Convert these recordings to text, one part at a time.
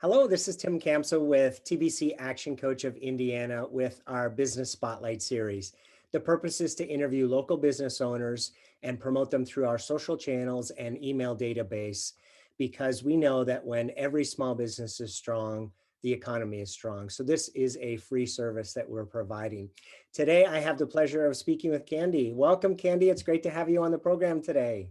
Hello, this is Tim Campso with TBC Action Coach of Indiana with our Business Spotlight series. The purpose is to interview local business owners and promote them through our social channels and email database because we know that when every small business is strong, the economy is strong. So this is a free service that we're providing. Today, I have the pleasure of speaking with Candi. Welcome, Candi. It's great to have you on the program today.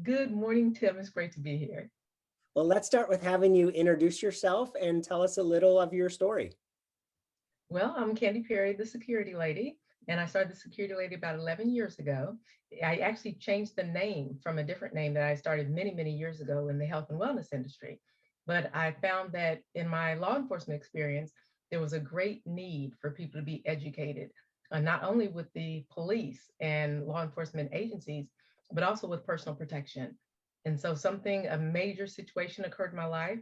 Good morning, Tim. It's great to be here. Well, let's start with having you introduce yourself and tell us a little of your story. Well, I'm Candy Perry, the security lady, and I started the security lady about 11 years ago. I actually changed the name from a different name that I started many, many years ago in the health and wellness industry. But I found that in my law enforcement experience, there was a great need for people to be educated, not only with the police and law enforcement agencies, but also with personal protection. And so a major situation occurred in my life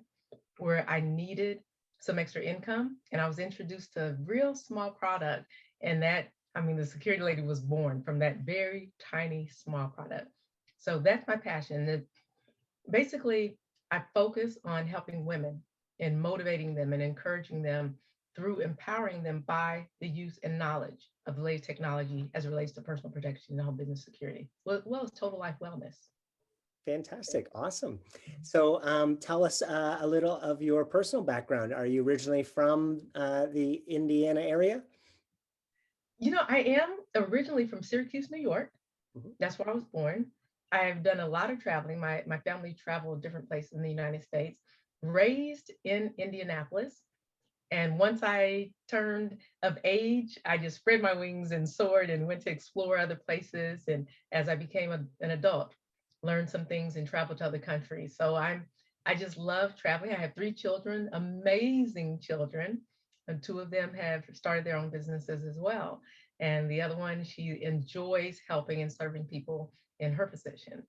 where I needed some extra income, and I was introduced to a real small product. And the security lady was born from that very tiny small product. So that's my passion. Basically, I focus on helping women and motivating them and encouraging them through empowering them by the use and knowledge of the latest technology as it relates to personal protection and home business security, well as total life wellness. Fantastic. Awesome. So tell us a little of your personal background. Are you originally from the Indiana area? I am originally from Syracuse, New York. Mhm. That's where I was born. I've done a lot of traveling. My family traveled different places in the United States, raised in Indianapolis. And once I turned of age, I just spread my wings and soared and went to explore other places. And as I became an adult, learned some things and traveled to other countries. I just love traveling. I have three children, amazing children, and two of them have started their own businesses as well. And the other one, she enjoys helping and serving people in her position.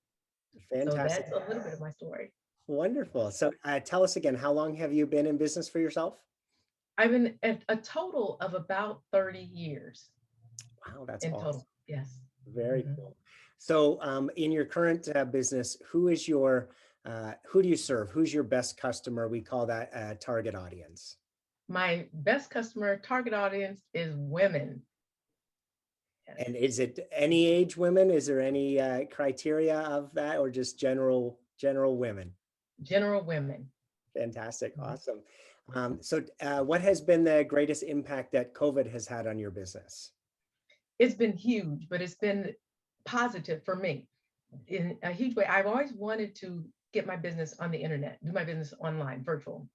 So Fantastic. that's a little bit of my story. Wonderful. So tell us again, how long have you been in business for yourself? I've been at a total of about 30 years Wow, that's in awesome. total. Yes. Very Mhm. cool. So in your current business, who do you serve? Who's your best customer? We call that a target audience. My best customer target audience is women. Yes. And is it any age women? Is there any criteria of that, or just general women? General women. Fantastic. Mhm. Awesome. What has been the greatest impact that COVID has had on your business? It's been huge, but it's been positive for me in a huge way. I've always wanted to get my business on the internet, do my business online, virtual,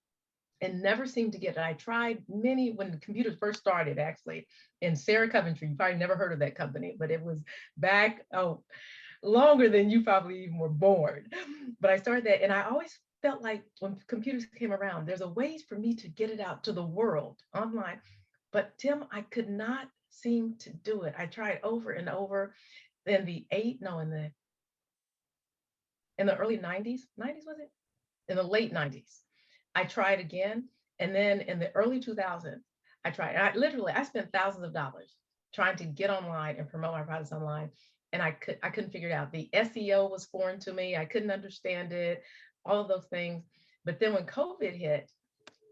and never seemed to get it. I tried many when the computers first started, actually, in Sarah Coventry. You probably never heard of that company, but it was back, longer than you probably even were born. But I started that, and I always felt like when computers came around, there's a ways for me to get it out to the world online. But Tim, I could not seem to do it. I tried over and over. In the eight, no, in the early 90s, 90s was it? In the late 90s, I tried again. And then in the early 2000s, I tried. I spent thousands of dollars trying to get online and promote my products online. And I couldn't figure it out. The SEO was foreign to me. I couldn't understand it, all of those things. But then when COVID hit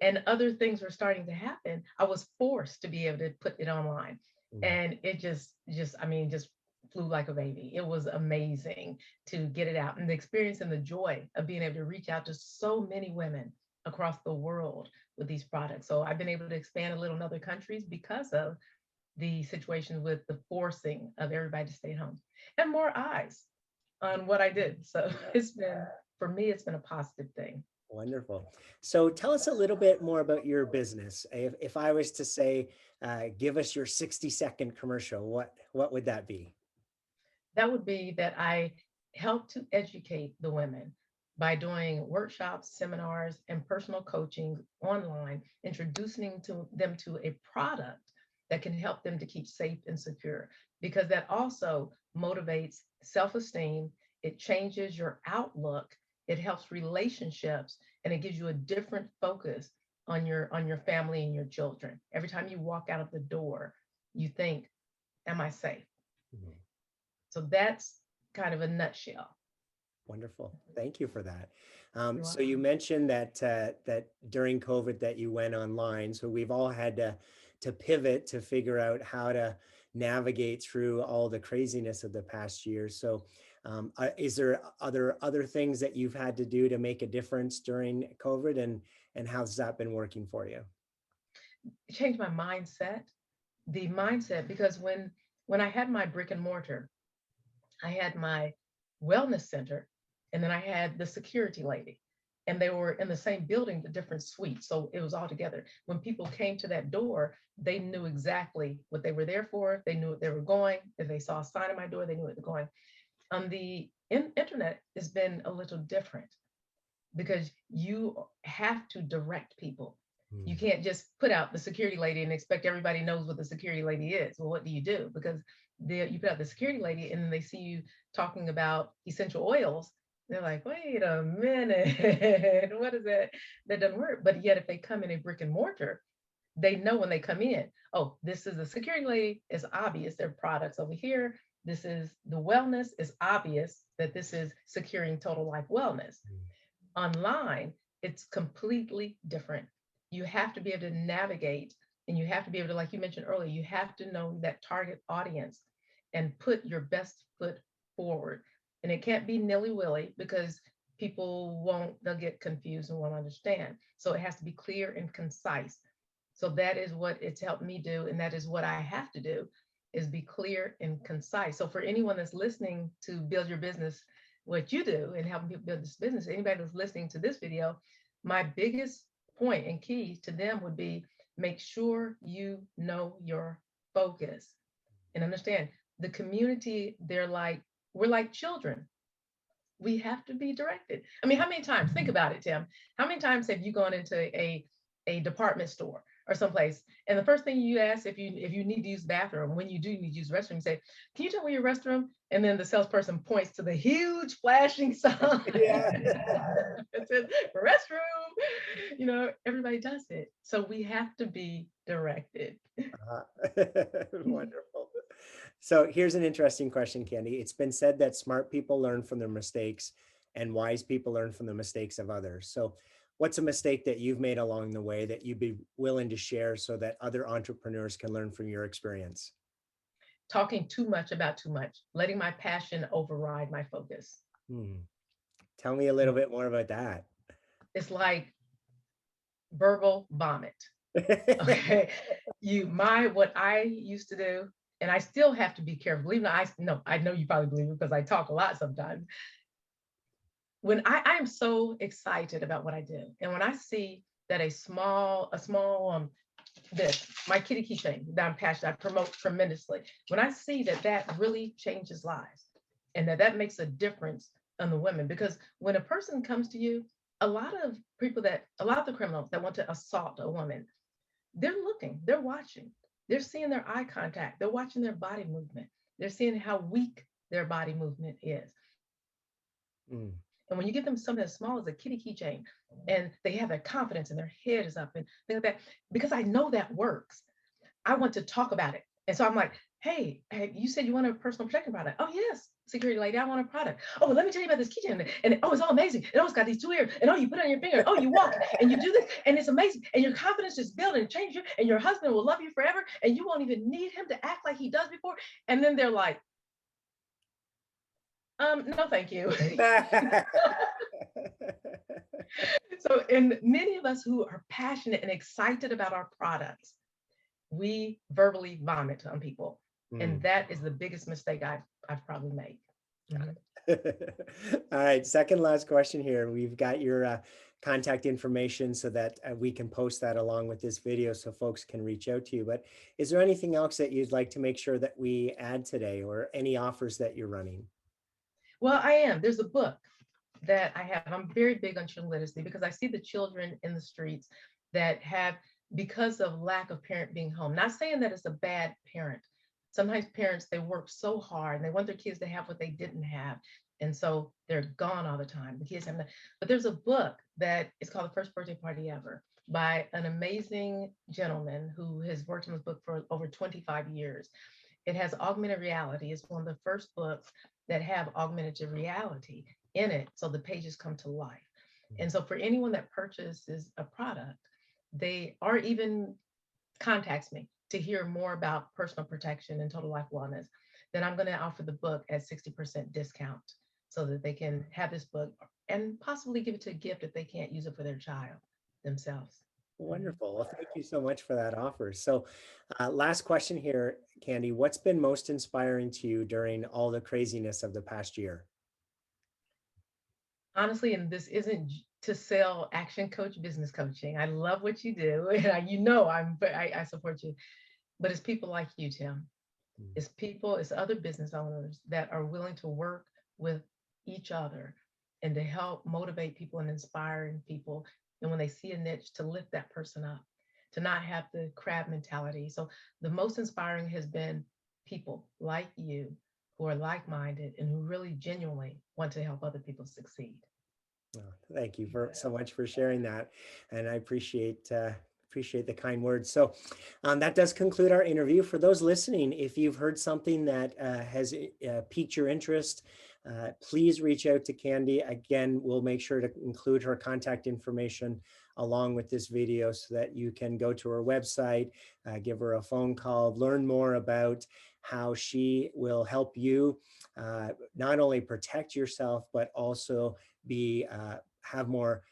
and other things were starting to happen, I was forced to be able to put it online. Mm. And it just flew like a baby. It was amazing to get it out, and the experience and the joy of being able to reach out to so many women across the world with these products. So I've been able to expand a little in other countries because of the situation with the forcing of everybody to stay home and more eyes on what I did. So for me, it's been a positive thing. Wonderful. So tell us a little bit more about your business. If I was to say, give us your 60-second commercial, what would that be? That would be that I help to educate the women by doing workshops, seminars, and personal coaching online, introducing them to a product that can help them to keep safe and secure, because that also motivates self-esteem. It changes your outlook. It helps relationships, and it gives you a different focus on your family and your children. Every time you walk out of the door, you think, am I safe? Mhm. So that's kind of a nutshell. Wonderful. Thank you for that. You're So you welcome. mentioned that that during COVID that you went online. So we've all had to pivot to figure out how to navigate through all the craziness of the past year. So is there other things that you've had to do to make a difference during COVID, and how's that been working for you? It changed my mindset, the mindset, because when I had my brick and mortar, I had my wellness center, and then I had the security lady. And they were in the same building, the different suites. So it was all together. When people came to that door, they knew exactly what they were there for. They knew what they were going. If they saw a sign at my door, they knew what they're going. On the internet, has been a little different because you have to direct people. You Hmm. can't just put out the security lady and expect everybody knows what the security lady is. Well, what do you do? Because you put out the security lady and then they see you talking about essential oils. They're like, wait a minute, what is that? That doesn't work. But yet, if they come in a brick and mortar, they know when they come in, oh, this is the security lady. It's obvious their products over here. This is the wellness. It's obvious that this is securing total life wellness. Online, it's completely different. You have to be able to navigate, and you have to be able to, like you mentioned earlier, you have to know that target audience and put your best foot forward. And it can't be nilly-willy because people won't, they'll get confused and won't understand. So it has to be clear and concise. So that is what it's helped me do. And that is what I have to do, is be clear and concise. So for anyone that's listening to build your business, what you do and helping people build this business, anybody that's listening to this video, my biggest point and key to them would be make sure you know your focus and understand the community. We're like children. We have to be directed. I mean, how many times, think about it, Tim, how many times have you gone into a department store or someplace, and the first thing you ask, if you need to use the bathroom, when you do need to use the restroom, you say, can you tell me your restroom? And then the salesperson points to the huge flashing sign Yeah. that says restroom. Everybody does it, so we have to be directed. Wonderful. So here's an interesting question, Candy. It's been said that smart people learn from their mistakes and wise people learn from the mistakes of others. So what's a mistake that you've made along the way that you'd be willing to share so that other entrepreneurs can learn from your experience? Talking too much about too much, letting my passion override my focus. Hmm. Tell me a little bit more about that. It's like verbal vomit. Okay. What I used to do, and I still have to be careful. Believe me, I know you probably believe it because I talk a lot sometimes. When I am so excited about what I do, and when I see that a small this my kitty keychain that I'm passionate, I promote tremendously. When I see that that really changes lives, and that makes a difference on the women, because when a person comes to you, a lot of the criminals that want to assault a woman, they're looking, they're watching, they're seeing their eye contact, they're watching their body movement, they're seeing how weak their body movement is. Mm. And when you give them something as small as a kitty keychain, and they have their confidence and their head is up and things like that, because I know that works, I want to talk about it. And so I'm like, hey, you said you want a personal protection product. Oh, yes, security lady, I want a product. Oh, well, let me tell you about this keychain. And oh, it's all amazing. And oh, it's got these two ears. And oh, you put it on your finger. Oh, you walk and you do this. And it's amazing. And your confidence just builds and changes you. And your husband will love you forever. And you won't even need him to act like he does before. And then they're like, no, thank you. So, and many of us who are passionate and excited about our products, we verbally vomit on people. And Mm. that is the biggest mistake I've probably made. Got Mhm. it. All right, second last question here. We've got your contact information so that we can post that along with this video so folks can reach out to you. But is there anything else that you'd like to make sure that we add today, or any offers that you're running? Well, I am. There's a book that I have. I'm very big on children literacy because I see the children in the streets that have, because of lack of parent being home. Not saying that it's a bad parent. Sometimes parents, they work so hard and they want their kids to have what they didn't have. And so they're gone all the time. The kids have not. But there's a book that is called The First Birthday Party Ever by an amazing gentleman who has worked on this book for over 25 years. It has augmented reality. It's one of the first books that have augmented reality in it so the pages come to life. And so for anyone that purchases a product, they or even contacts me to hear more about personal protection and total life wellness, then I'm going to offer the book at 60% discount so that they can have this book and possibly give it to a gift if they can't use it for their child themselves. Mhm. Wonderful. Well, thank you so much for that offer. So, last question here, Candy. What's been most inspiring to you during all the craziness of the past year? Honestly, and this isn't to sell action coach business coaching. I love what you do, and you know I support you. But it's people like you, Tim. Mm. It's people, it's other business owners that are willing to work with each other and to help motivate people and inspiring people. And when they see a niche, to lift that person up, to not have the crab mentality. So the most inspiring has been people like you who are like-minded and who really genuinely want to help other people succeed. Oh, thank you for Yeah. so much for sharing that, and I appreciate the kind words. So, that does conclude our interview. For those listening, if you've heard something that has piqued your interest, please reach out to Candy. Again, we'll make sure to include her contact information along with this video so that you can go to her website, give her a phone call, learn more about how she will help you not only protect yourself but also be have more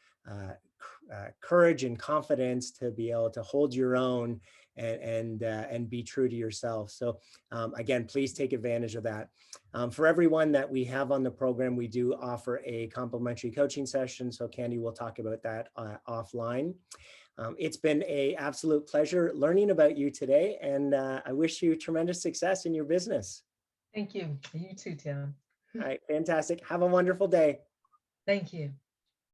courage and confidence to be able to hold your own and be true to yourself. So again, please take advantage of that. For everyone that we have on the program, we do offer a complimentary coaching session. So Candy will talk about that offline. It's been a absolute pleasure learning about you today, and I wish you tremendous success in your business. Thank you. You too, Tim. All right, fantastic. Have a wonderful day. Thank you.